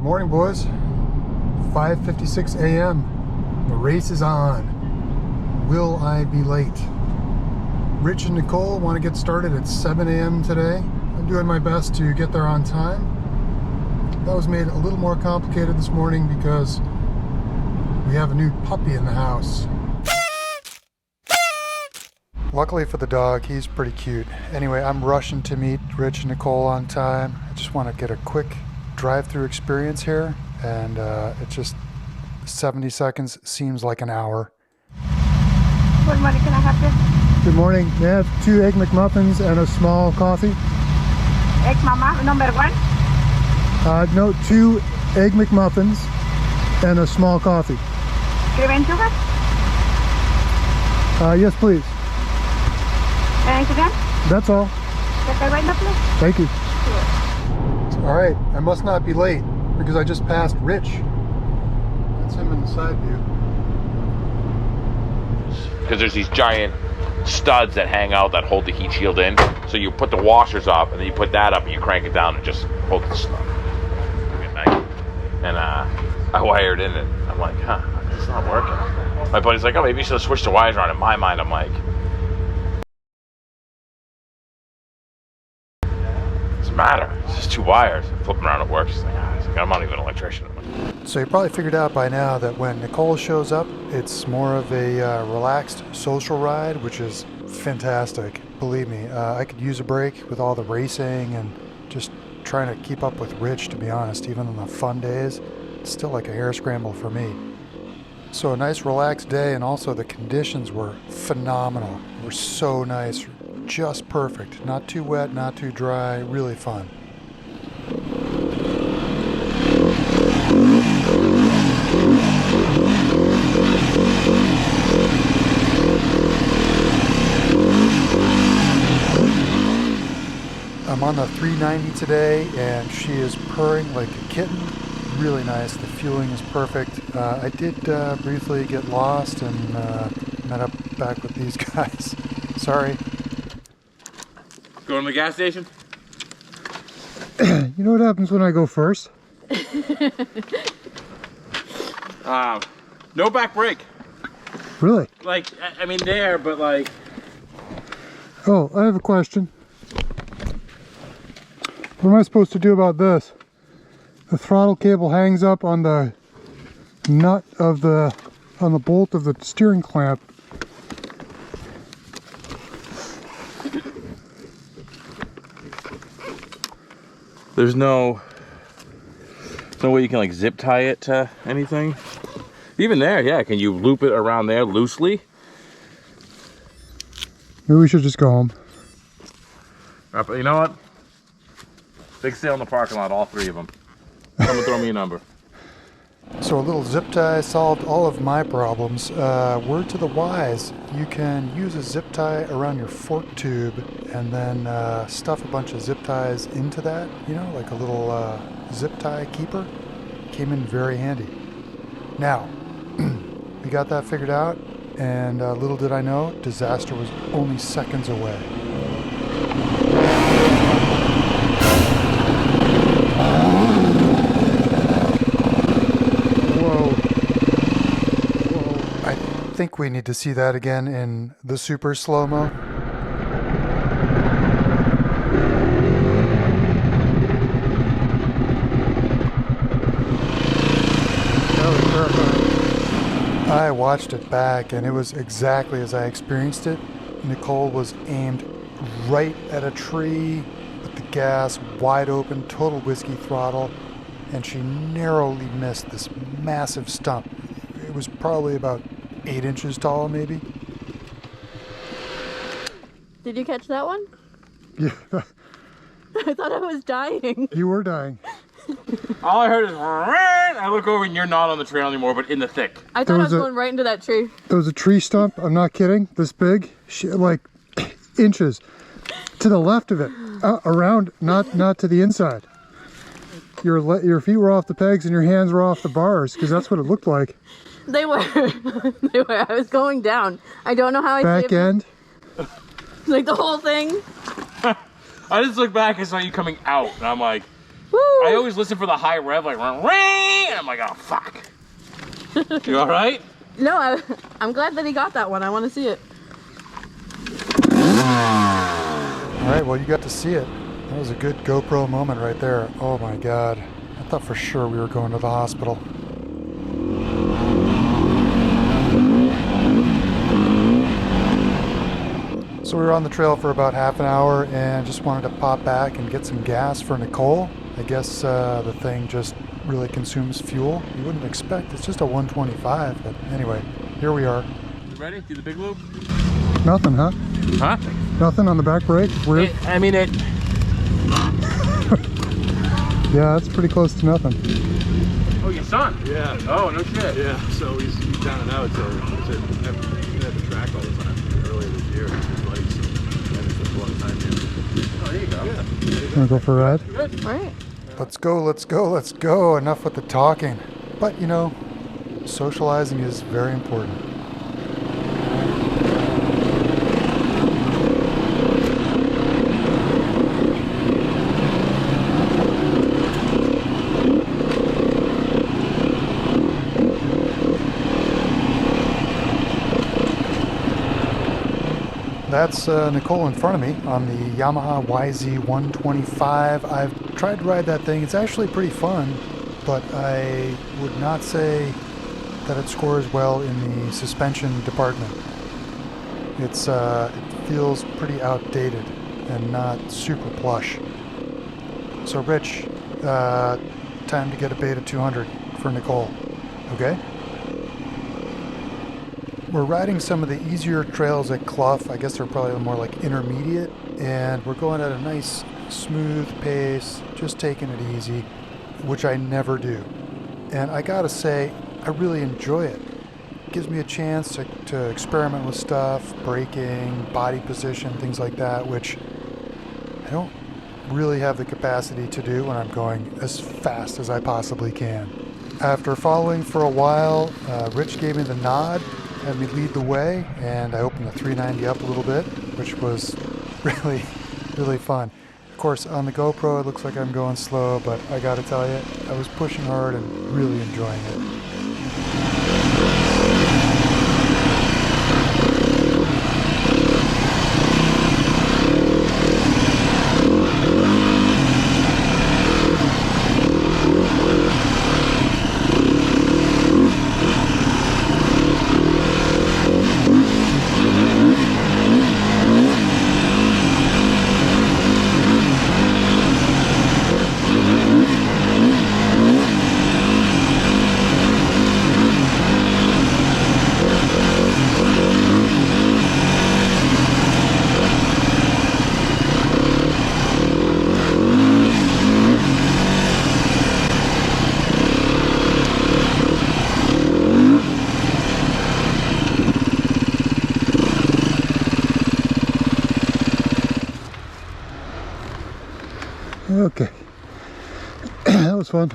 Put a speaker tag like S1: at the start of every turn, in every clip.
S1: Morning, boys. 5:56 a.m. The race is on. Will I be late? Rich and Nicole want to get started at 7 a.m. today. I'm doing my best to get there on time. That was made a little more complicated this morning because we have a new puppy in the house. Luckily for the dog, he's pretty cute. Anyway, I'm rushing to meet Rich and Nicole on time. I just want to get a quick drive-through experience here, and it just 70 seconds seems like an hour.
S2: Good morning, can I have this?
S1: Good morning. May I have 2 Egg McMuffins and a small coffee?
S2: Egg mama, number 1.
S1: No, 2 Egg McMuffins and a small coffee.
S2: Cream and sugar?
S1: Yes, please.
S2: Anything else?
S1: That's all.
S2: Can I wait now, please?
S1: Thank you. All right, I must not be late because I just passed Rich. That's him in the side view.
S3: Because there's these giant studs that hang out that hold the heat shield in. So you put the washers up and then you put that up and you crank it down and just hold the stuff. Good night. And I wired in it. I'm like, huh, it's not working. My buddy's like, oh, maybe you should have switched the wires around. In my mind, I'm like, matter. It's just 2 wires. Flipping around, it works. He's like, I'm not even an electrician.
S1: So you probably figured out by now that when Nicole shows up, it's more of a relaxed social ride, which is fantastic. Believe me, I could use a break with all the racing and just trying to keep up with Rich, to be honest. Even on the fun days, it's still like a hair scramble for me. So a nice relaxed day, and also the conditions were phenomenal. They were so nice. Just perfect. Not too wet, not too dry, really fun. I'm on the 390 today and she is purring like a kitten. Really nice. The fueling is perfect. I did briefly get lost and met up back with these guys. Sorry.
S3: Going to the gas station?
S1: You know what happens when I go first?
S3: No back brake.
S1: Really?
S3: Like, I mean there, but like...
S1: Oh, I have a question. What am I supposed to do about this? The throttle cable hangs up on the nut of the, on the bolt of the steering clamp.
S3: There's no way you can like zip tie it to anything. Even there, yeah, can you loop it around there loosely?
S1: Maybe we should just go home.
S3: But you know what? Big sale in the parking lot, all 3 of them. Come and throw me a number.
S1: So a little zip tie solved all of my problems. Word to the wise, you can use a zip tie around your fork tube and then stuff a bunch of zip ties into that, you know, like a little zip tie keeper. Came in very handy. Now, we got that figured out, and little did I know, disaster was only seconds away. I think we need to see that again in the super slow-mo. That was terrifying. I watched it back and it was exactly as I experienced it. Nicole was aimed right at a tree with the gas wide open, total whiskey throttle, and she narrowly missed this massive stump. It was probably about 8 inches tall, maybe.
S4: Did you catch that one?
S1: Yeah.
S4: I thought I was dying.
S1: You were dying.
S3: All I heard is, I look over and you're not on the trail anymore, but in the thick.
S4: I thought I was going right into that tree.
S1: There was a tree stump, I'm not kidding, this big, like inches to the left of it, around, not to the inside. Your feet were off the pegs and your hands were off the bars, because that's what it looked like.
S4: They were. They were. I was going down. I don't know how I
S1: back end.
S4: Like the whole thing.
S3: I just looked back and saw you coming out, and I'm like,
S4: Woo!
S3: I always listen for the high rev, like ring, and I'm like, oh fuck. You all right?
S4: No, I'm glad that he got that one. I want to see it.
S1: All right, well, you got to see it. That was a good GoPro moment right there. Oh my God. I thought for sure we were going to the hospital. So we were on the trail for about half an hour and just wanted to pop back and get some gas for Nicole. I guess the thing just really consumes fuel. You wouldn't expect, it's just a 125, but anyway, here we are.
S3: You ready? Do the big loop?
S1: Nothing, huh?
S3: Huh?
S1: Nothing on the back brake? Weird.
S3: It.
S1: Yeah, that's pretty close to nothing.
S3: Oh, your son?
S5: Yeah.
S3: Oh, no shit.
S5: Yeah, so he's down and out. So he had the track all the time earlier this year. His bikes. And he spent a lot of time here.
S3: Oh, there you go.
S5: Yeah.
S1: Wanna go for a ride?
S3: Good.
S4: All right.
S1: Let's go, let's go, let's go. Enough with the talking. But you know, socializing is very important. That's Nicole in front of me on the Yamaha YZ125. I've tried to ride that thing. It's actually pretty fun, but I would not say that it scores well in the suspension department. It feels pretty outdated and not super plush. So Rich, time to get a Beta 200 for Nicole, okay? We're riding some of the easier trails at Clough. I guess they're probably more like intermediate, and we're going at a nice smooth pace, just taking it easy, which I never do. And I gotta say, I really enjoy it. It gives me a chance to experiment with stuff, braking, body position, things like that, which I don't really have the capacity to do when I'm going as fast as I possibly can. After following for a while, Rich gave me the nod, had me lead the way, and I opened the 390 up a little bit, which was really, really fun. Of course, on the GoPro, it looks like I'm going slow, but I gotta tell you, I was pushing hard and really enjoying it. Okay, that was fun.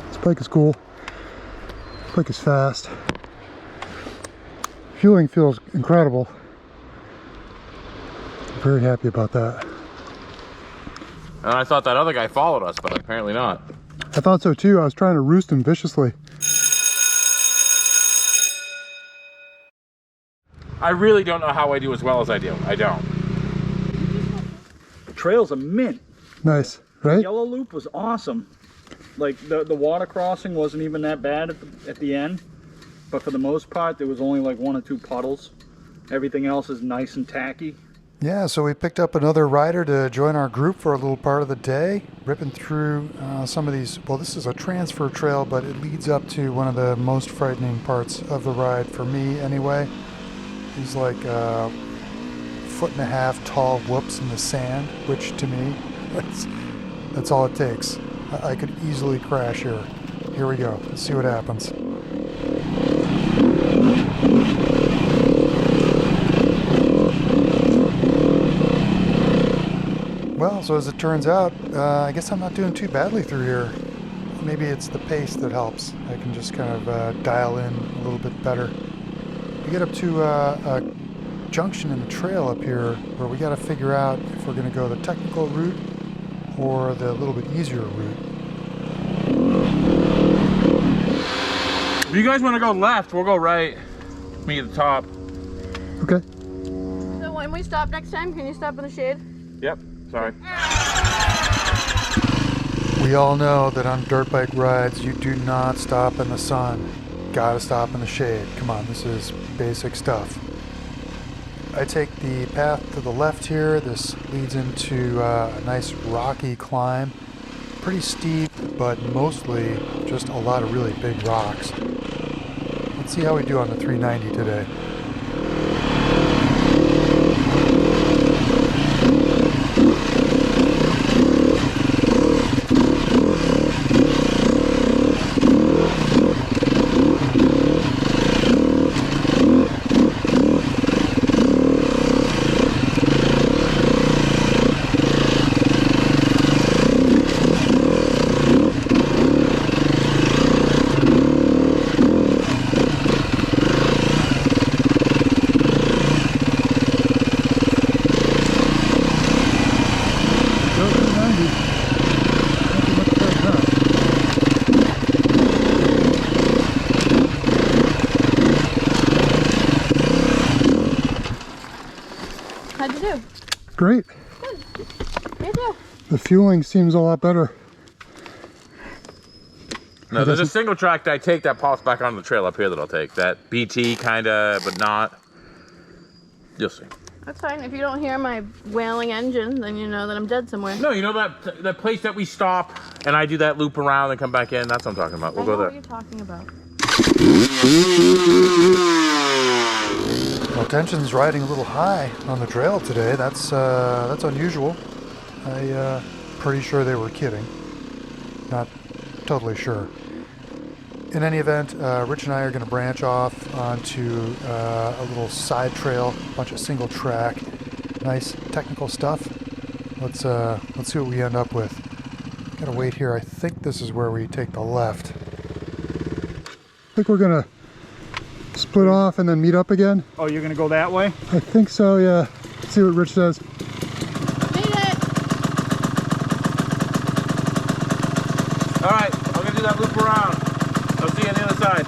S1: This bike is cool. This bike is fast. Fueling feels incredible. I'm very happy about that.
S3: And I thought that other guy followed us, but apparently not.
S1: I thought so too. I was trying to roost him viciously.
S3: I really don't know how I do as well as I do. I don't.
S5: The trail's a mint.
S1: Nice, right?
S5: Yellow loop was awesome. Like the water crossing wasn't even that bad at the end, but for the most part there was only like 1 or 2 puddles. Everything else is nice and tacky.
S1: Yeah, so we picked up another rider to join our group for a little part of the day, ripping through some of these. Well, this is a transfer trail, but it leads up to one of the most frightening parts of the ride for me anyway. These like 1.5 foot tall whoops in the sand, which to me, that's all it takes. I could easily crash here. Here we go. Let's see what happens. Well, so as it turns out, I guess I'm not doing too badly through here. Maybe it's the pace that helps. I can just kind of dial in a little bit better. We get up to a junction in the trail up here where we got to figure out if we're going to go the technical route or the little bit easier route.
S3: If you guys want to go left, we'll go right. Me at the top.
S1: Okay.
S4: So when we stop next time, can you stop in the shade?
S3: Yep. Sorry.
S1: We all know that on dirt bike rides, you do not stop in the sun. Gotta stop in the shade. Come on, this is basic stuff. I take the path to the left here. This leads into a nice rocky climb. Pretty steep, but mostly just a lot of really big rocks. Let's see how we do on the 390 today.
S4: How'd you do?
S1: Great.
S4: You too.
S1: The fueling seems a lot better.
S3: No, there's a single track that I take that pops back onto the trail up here that I'll take. That BT kinda, but not. You'll see.
S4: That's fine. If you don't hear my wailing engine, then you know that I'm dead somewhere.
S3: No, you know that place that we stop and I do that loop around and come back in? That's what I'm talking about. We'll
S4: I
S3: go
S4: know
S3: there.
S4: what you're talking about.
S1: Well, tension's riding a little high on the trail today. That's unusual. Pretty sure they were kidding. Not totally sure. In any event, Rich and I are going to branch off onto a little side trail, a bunch of single track, nice technical stuff. Let's see what we end up with. Gotta wait here. I think this is where we take the left. I think we're gonna split off and then meet up again.
S5: Oh, you're gonna go that way?
S1: I think so, yeah. Let's see what Rich says.
S4: Made it!
S3: Alright, I'm gonna do that loop around. I'll see you on the other side.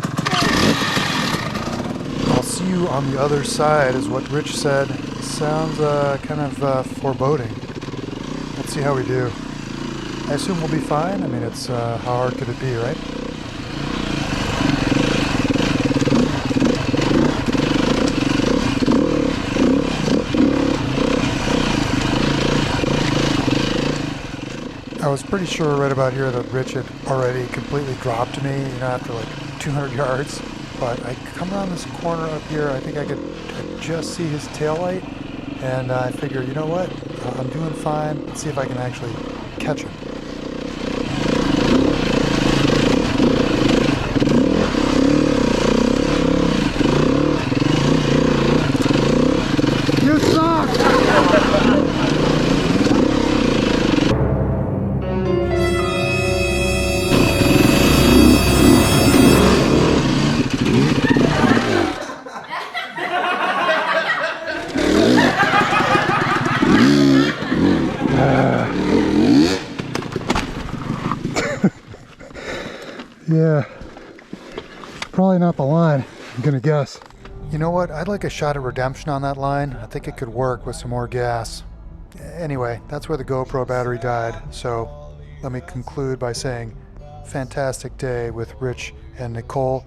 S1: I'll see you on the other side is what Rich said. Sounds kind of foreboding. Let's see how we do. I assume we'll be fine. I mean, it's how hard could it be, right? I was pretty sure right about here that Rich had already completely dropped me, after like 200 yards. But I come around this corner up here, I think I could just see his taillight, and I figure, you know what? I'm doing fine. Let's see if I can actually catch him. You suck! Yeah, probably not the line, I'm gonna guess. You know what, I'd like a shot at redemption on that line. I think it could work with some more gas. Anyway, that's where the GoPro battery died, so let me conclude by saying fantastic day with Rich and Nicole.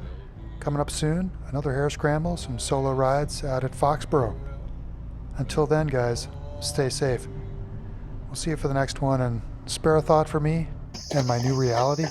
S1: Coming up soon, another hair scramble, some solo rides out at Foxborough. Until then, guys, stay safe. We'll see you for the next one, and spare a thought for me and my new reality.